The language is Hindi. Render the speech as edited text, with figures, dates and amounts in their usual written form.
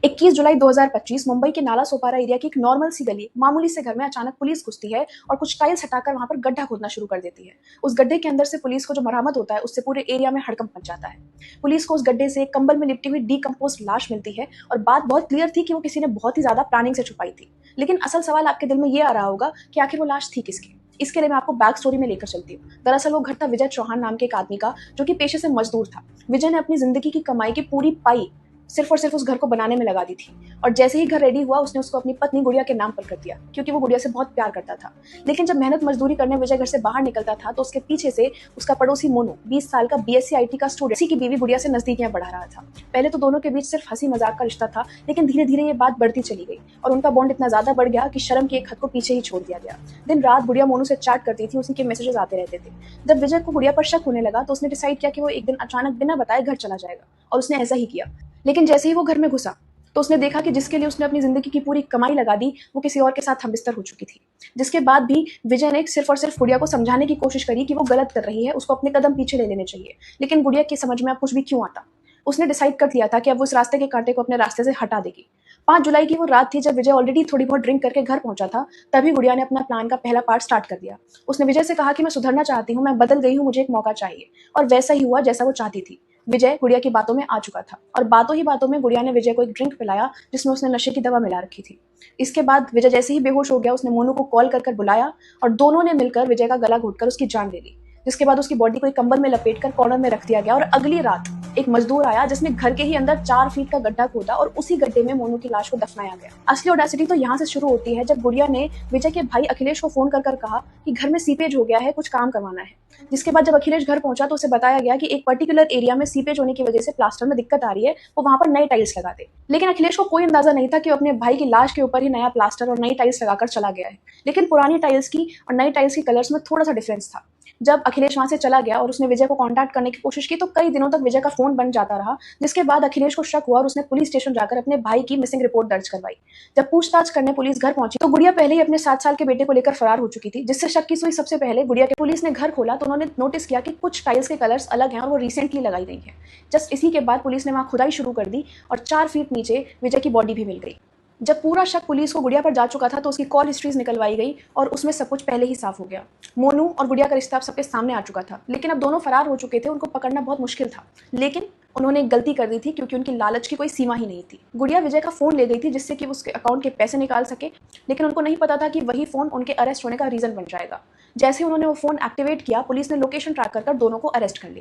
21 जुलाई 2025 मुंबई के नाला सोपारा एरिया की एक नॉर्मल सी गली मामूली से घर में अचानक पुलिस घुसती है और कुछ टाइल्स हटाकर वहां पर गड्ढा खोदना शुरू कर देती है। उस गड्ढे के अंदर से पुलिस को जो बरामद होता है उससे पूरे एरिया में हड़कंप मच जाता है। पुलिस को उस गड्ढे से एक कंबल में लिपटी हुई डीकंपोज लाश मिलती है और बात बहुत क्लियर थी कि वो किसी ने बहुत ही ज्यादा प्लानिंग से छुपाई थी। लेकिन असल सवाल आपके दिल में ये आ रहा होगा कि आखिर वो लाश थी किसकी। इसके लिए मैं आपको बैक स्टोरी में लेकर चलती हूँ। दरअसल वो घर था विजय चौहान नाम के एक आदमी का, जो कि पेशे से मजदूर था। विजय ने अपनी जिंदगी की कमाई की पूरी पाई सिर्फ और सिर्फ उस घर को बनाने में लगा दी थी। और जैसे ही घर रेडी हुआ उसने उसको अपनी पत्नी गुड़िया के नाम पर कर दिया, क्योंकि वो गुड़िया से बहुत प्यार करता था। लेकिन जब मेहनत मजदूरी करने विजय घर से बाहर निकलता था तो उसके पीछे से उसका पड़ोसी मोनू 20 साल का बीएससी आईटी का स्टूडेंट इसी की बीवी गुड़िया से नजदीकियां बढ़ा रहा था। पहले तो दोनों के बीच सिर्फ हंसी मजाक का रिश्ता था, लेकिन धीरे धीरे ये बात बढ़ती चली गई और उनका बॉन्ड इतना ज्यादा बढ़ गया कि शर्म की एक हद को पीछे ही छोड़ दिया गया। दिन रात गुड़िया मोनू से चैट करती थी, उसी के मैसेजेस आते रहते थे। जब विजय को गुड़िया पर शक होने लगा तो उसने डिसाइड किया कि वो एक दिन अचानक बिना बताए घर चला जाएगा, और उसने ऐसा ही किया। लेकिन जैसे ही वो घर में घुसा तो उसने देखा कि जिसके लिए उसने अपनी जिंदगी की पूरी कमाई लगा दी वो किसी और के साथ हमबिस्तर हो चुकी थी। जिसके बाद भी विजय ने सिर्फ और सिर्फ गुड़िया को समझाने की कोशिश करी कि वो गलत कर रही है, उसको अपने कदम पीछे ले लेने चाहिए। लेकिन गुड़िया की समझ में अब कुछ भी क्यों आता। उसने डिसाइड कर लिया था कि अब वो इस रास्ते के कांटे को अपने रास्ते से हटा देगी। 5 जुलाई की वो रात थी जब विजय ऑलरेडी थोड़ी बहुत ड्रिंक करके घर पहुंचा था। तभी गुड़िया ने अपना प्लान का पहला पार्ट स्टार्ट कर दिया। उसने विजय से कहा कि मैं सुधरना चाहती हूँ, मैं बदल गई हूँ, मुझे एक मौका चाहिए। और वैसा ही हुआ जैसा वो चाहती थी। विजय गुड़िया की बातों में आ चुका था और बातों ही बातों में गुड़िया ने विजय को एक ड्रिंक पिलाया जिसमें उसने नशे की दवा मिला रखी थी। इसके बाद विजय जैसे ही बेहोश हो गया उसने मोनू को कॉल कर बुलाया और दोनों ने मिलकर विजय का गला घोटकर उसकी जान ले ली। जिसके बाद उसकी बॉडी को एक कंबल में लपेटकर कॉर्नर में रख दिया गया और अगली रात एक मजदूर आया जिसने घर के ही अंदर 4 फीट का गड्ढा खोदा और उसी गड्ढे में मोनू की लाश को दफनाया गया। असली ऑडेसिटी तो यहाँ से शुरू होती है जब गुड़िया ने विजय के भाई अखिलेश को फोन कर कहा कि घर में सीपेज हो गया है, कुछ काम करवाना है। जिसके बाद जब अखिलेश घर पहुंचा तो उसे बताया गया कि एक पर्टिकुलर एरिया में सीपेज होने की वजह से प्लास्टर में दिक्कत आ रही है, वो वहां पर नए टाइल्स लगा दे। लेकिन अखिलेश को कोई अंदाजा नहीं था कि वो अपने भाई की लाश के ऊपर ही नया प्लास्टर और नई टाइल्स लगाकर चला गया है। लेकिन पुरानी टाइल्स की और नई टाइल्स की कलर्स में थोड़ा सा डिफरेंस था। जब अखिलेश वहां से चला गया और उसने विजय को कांटेक्ट करने की कोशिश की तो कई दिनों तक विजय का फोन बंद जाता रहा। जिसके बाद अखिलेश को शक हुआ और उसने पुलिस स्टेशन जाकर अपने भाई की मिसिंग रिपोर्ट दर्ज करवाई। जब पूछताछ करने पुलिस घर पहुंची तो गुड़िया पहले ही अपने 7 साल के बेटे को लेकर फरार हो चुकी थी, जिससे शक की सुई सबसे पहले गुड़िया के। पुलिस ने घर खोला तो उन्होंने नोटिस किया कि कुछ टाइल्स के कलर्स अलग हैं और वो रिसेंटली लगाई गई है। जस्ट इसी के बाद पुलिस ने वहां खुदाई शुरू कर दी और 4 फीट नीचे विजय की बॉडी भी मिल गई। जब पूरा शक पुलिस को गुड़िया पर जा चुका था तो उसकी कॉल हिस्ट्रीज निकलवाई गई और उसमें सब कुछ पहले ही साफ हो गया। मोनू और गुड़िया का रिश्ता अब सबके सामने आ चुका था, लेकिन अब दोनों फरार हो चुके थे, उनको पकड़ना बहुत मुश्किल था। लेकिन उन्होंने एक गलती कर दी थी क्योंकि उनकी लालच की कोई सीमा ही नहीं थी। गुड़िया विजय का फोन ले गई थी जिससे कि उसके अकाउंट के पैसे निकाल सके, लेकिन उनको नहीं पता था कि वही फोन उनके अरेस्ट होने का रीजन बन जाएगा। जैसे उन्होंने वो फोन एक्टिवेट किया पुलिस ने लोकेशन ट्रैक कर दोनों को अरेस्ट कर लिया।